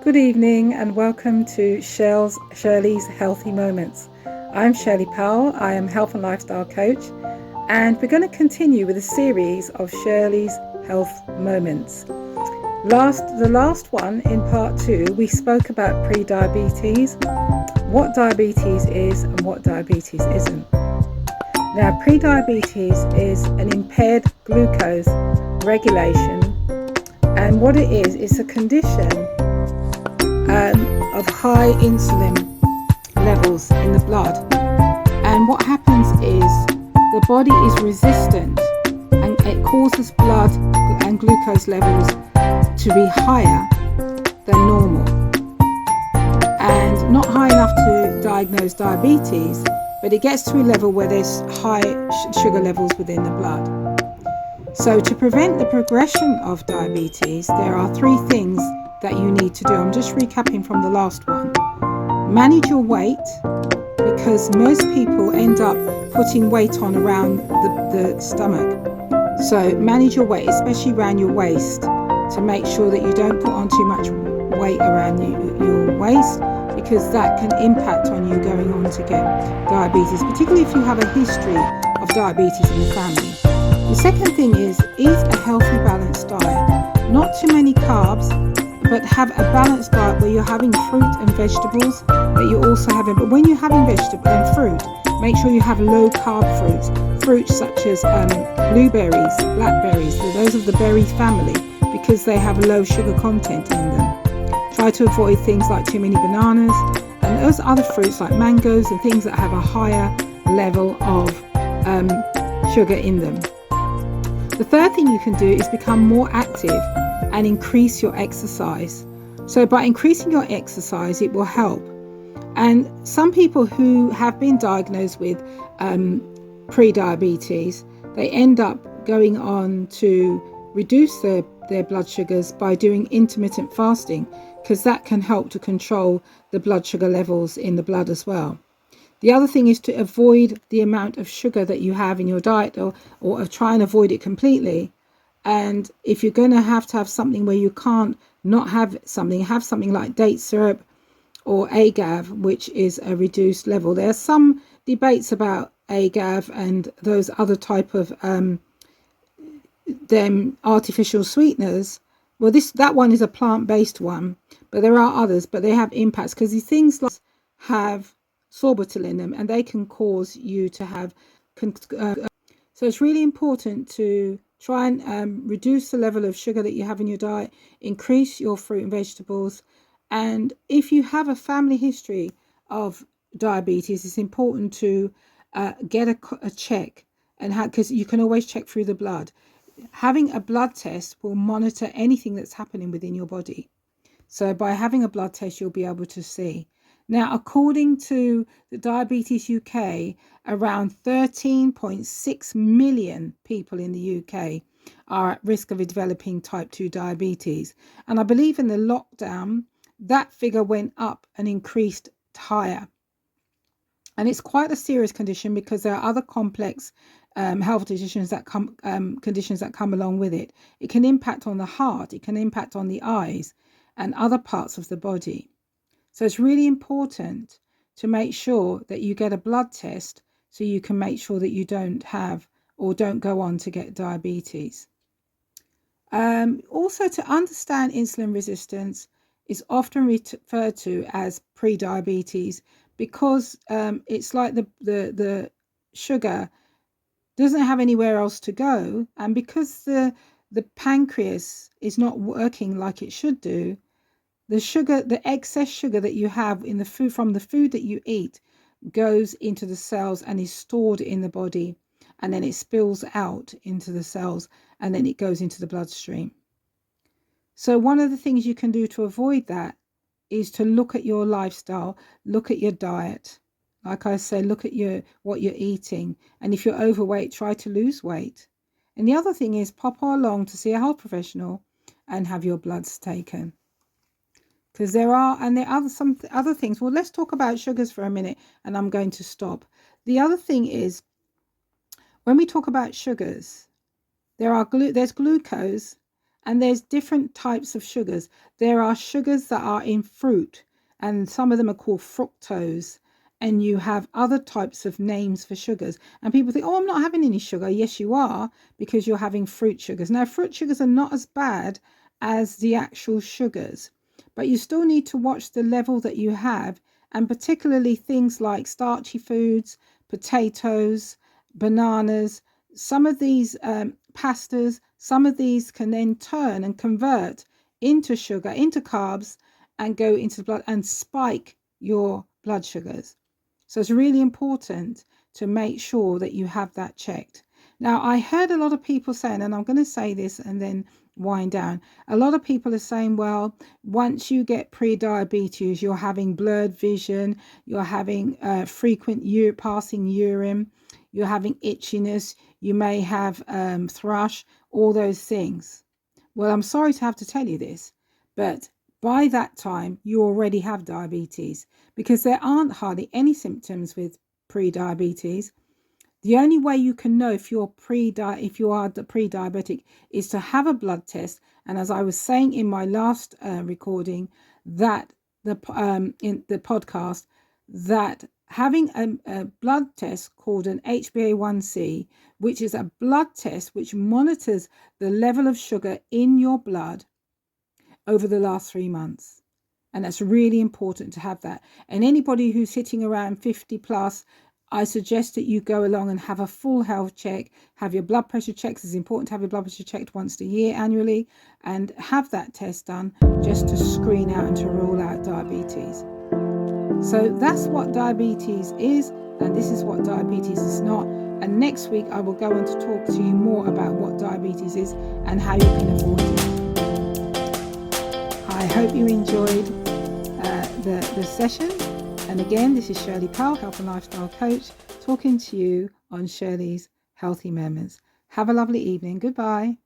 Good evening and welcome to Shirley's Healthy Moments. I'm Shirley Powell. I am health and lifestyle coach, and we're going to continue with a series of Shirley's Health Moments. The last one in part 2, we spoke about pre-diabetes, what diabetes is and what diabetes isn't. Now, pre-diabetes is an impaired glucose regulation, and what it is, it's a condition of high insulin levels in the blood. And what happens is the body is resistant and it causes blood and glucose levels to be higher than normal. And not high enough to diagnose diabetes, but it gets to a level where there's high sugar levels within the blood. So to prevent the progression of diabetes, there are 3 things that you need to do. I'm just recapping from the last one. Manage your weight, because most people end up putting weight on around the stomach. So manage your weight, especially around your waist, to make sure that you don't put on too much weight around your waist, because that can impact on you going on to get diabetes, particularly if you have a history of diabetes in the family. The second thing is eat a healthy, balanced diet. Not too many carbs, but have a balanced diet where you're having fruit and vegetables, that you're also having, but when you're having vegetable and fruit, make sure you have low carb fruits such as blueberries, blackberries, so those of the berry family, because they have low sugar content in them. Try to avoid things like too many bananas and those other fruits like mangoes and things that have a higher level of sugar in them. The third thing you can do is become more active and increase your exercise. So by increasing your exercise, it will help. And some people who have been diagnosed with pre-diabetes, they end up going on to reduce their blood sugars by doing intermittent fasting, because that can help to control the blood sugar levels in the blood as well. The other thing is to avoid the amount of sugar that you have in your diet, or try and avoid it completely. And if you're going to have something where you can't not have something like date syrup or agave, which is a reduced level. There are some debates about agave and those other type of them artificial sweeteners. Well, that one is a plant-based one, but there are others, but they have impacts, because these things have sorbitol in them, and they can cause you to have so it's really important to try and reduce the level of sugar that you have in your diet, increase your fruit and vegetables. And if you have a family history of diabetes, it's important to get a check, and because you can always check through the blood. Having a blood test will monitor anything that's happening within your body. So by having a blood test, you'll be able to see. Now, according to the Diabetes UK, around 13.6 million people in the UK are at risk of developing type 2 diabetes. And I believe in the lockdown, that figure went up and increased higher. And it's quite a serious condition, because there are other complex health conditions that come along with it. It can impact on the heart, it can impact on the eyes and other parts of the body. So it's really important to make sure that you get a blood test, so you can make sure that you don't have or don't go on to get diabetes. Also, to understand insulin resistance is often referred to as pre-diabetes, because it's like the sugar doesn't have anywhere else to go, and because the pancreas is not working like it should do, the excess sugar that you have in the food from the food that you eat goes into the cells and is stored in the body, and then it spills out into the cells, and then it goes into the bloodstream. So one of the things you can do to avoid that is to look at your lifestyle, look at your diet. Like I say, look at what you're eating, and if you're overweight, try to lose weight. And the other thing is pop along to see a health professional and have your bloods taken. Because there are some other things. Well, let's talk about sugars for a minute, and I'm going to stop. The other thing is, when we talk about sugars, there's glucose, And there's different types of sugars. There are sugars that are in fruit, and some of them are called fructose. And you have other types of names for sugars. And people think, oh, I'm not having any sugar. Yes, you are, because you're having fruit sugars. Now, fruit sugars are not as bad as the actual sugars, but you still need to watch the level that you have, and particularly things like starchy foods, potatoes, bananas. Some of these pastas, some of these can then turn and convert into sugar, into carbs, and go into the blood and spike your blood sugars. So it's really important to make sure that you have that checked. Now, I heard a lot of people saying, and I'm going to say this and then wind down. A lot of people are saying, well, once you get pre-diabetes, you're having blurred vision, you're having frequent passing urine, you're having itchiness, you may have thrush, all those things. Well, I'm sorry to have to tell you this, but by that time, you already have diabetes, because there aren't hardly any symptoms with pre-diabetes. The only way you can know if you're pre-diabetic is to have a blood test. And as I was saying in my last recording, that in the podcast, that having a blood test called an HbA1c, which is a blood test which monitors the level of sugar in your blood over the last 3 months. And that's really important to have that. And anybody who's hitting around 50 plus, I suggest that you go along and have a full health check, have your blood pressure checked. It's important to have your blood pressure checked once a year annually, and have that test done just to screen out and to rule out diabetes. So that's what diabetes is, and this is what diabetes is not. And next week I will go on to talk to you more about what diabetes is and how you can avoid it. I hope you enjoyed the session. And again, this is Shirley Powell, Health and Lifestyle Coach, talking to you on Shirley's Healthy Moments. Have a lovely evening. Goodbye.